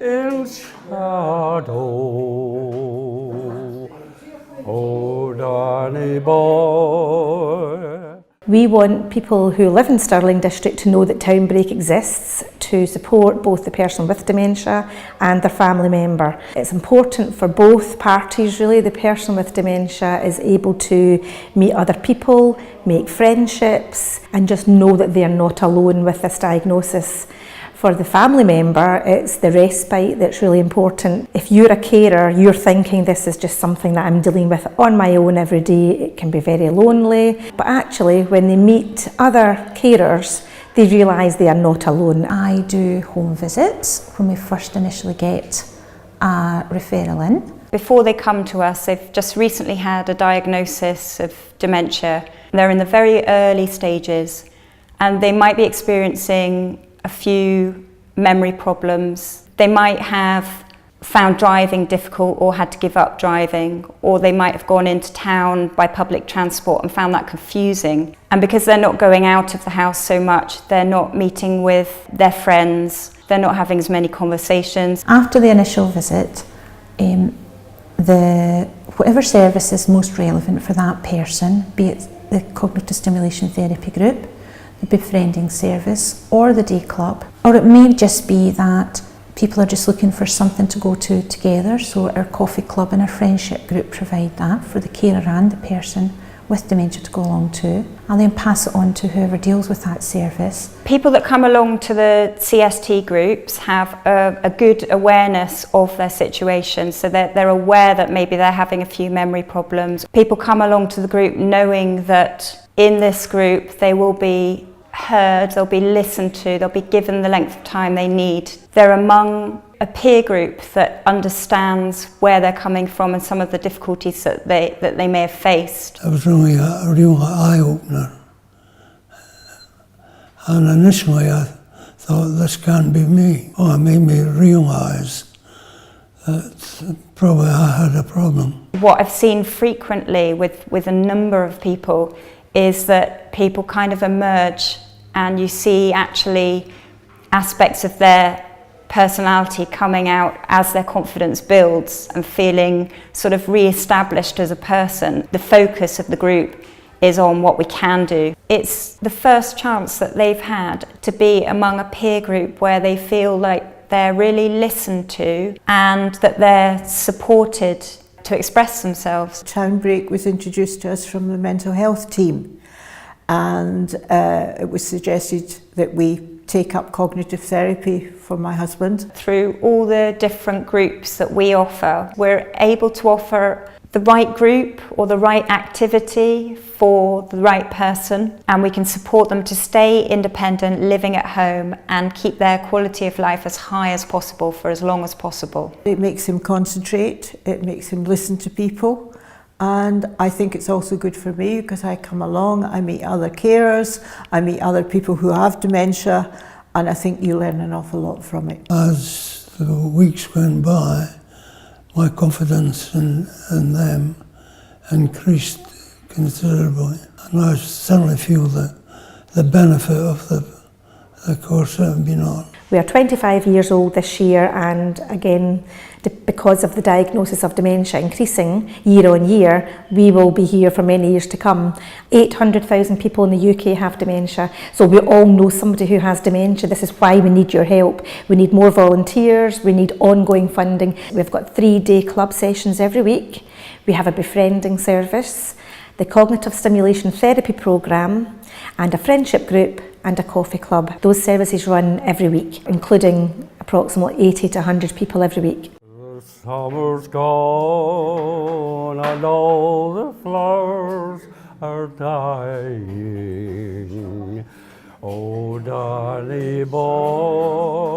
in shadow. Oh, Danny boy. We want people who live in Stirling District to know that Townbreak exists to support both the person with dementia and their family member. It's important for both parties really. The person with dementia is able to meet other people, make friendships, and just know that they are not alone with this diagnosis. For the family member, it's the respite that's really important. If you're a carer, you're thinking this is just something that I'm dealing with on my own every day. It can be very lonely. But actually, when they meet other carers, they realise they are not alone. I do home visits when we first initially get a referral in. Before they come to us, they've just recently had a diagnosis of dementia. They're in the very early stages and they might be experiencing a few memory problems. They might have found driving difficult or had to give up driving, or they might have gone into town by public transport and found that confusing. And because they're not going out of the house so much, they're not meeting with their friends, they're not having as many conversations. After the initial visit, whatever service is most relevant for that person, be it the cognitive stimulation therapy group, the befriending service or the day club, or it may just be that people are just looking for something to go to together, so our coffee club and our friendship group provide that for the carer and the person with dementia to go along to, and then pass it on to whoever deals with that service. People that come along to the CST groups have a good awareness of their situation, so they're aware that maybe they're having a few memory problems. People come along to the group knowing that in this group they will be heard, they'll be listened to, they'll be given the length of time they need. They're among a peer group that understands where they're coming from and some of the difficulties that they may have faced. It was really a real eye-opener. And initially I thought, this can't be me. Oh, it made me realise that probably I had a problem. What I've seen frequently with a number of people is that people kind of emerge and you see actually aspects of their personality coming out as their confidence builds and feeling sort of re-established as a person. The focus of the group is on what we can do. It's the first chance that they've had to be among a peer group where they feel like they're really listened to and that they're supported to express themselves. Townbreak was introduced to us from the mental health team, and it was suggested that we take up cognitive therapy for my husband. Through all the different groups that we offer, we're able to offer the right group or the right activity for the right person, and we can support them to stay independent, living at home, and keep their quality of life as high as possible for as long as possible. It makes him concentrate, it makes him listen to people, and I think it's also good for me because I come along, I meet other carers, I meet other people who have dementia, and I think you learn an awful lot from it. As the weeks went by, my confidence in them increased considerably, and I certainly feel that the benefit of the course that I've been on. We are 25 years old this year, and again, because of the diagnosis of dementia increasing year on year, we will be here for many years to come. 800,000 people in the UK have dementia, so we all know somebody who has dementia. This is why we need your help. We need more volunteers, we need ongoing funding. We've got 3-day club sessions every week. We have a befriending service, the cognitive stimulation therapy programme, and a friendship group and a coffee club. Those services run every week, including approximately 80 to 100 people every week. The summer's gone and all the flowers are dying. Oh, Danny boy.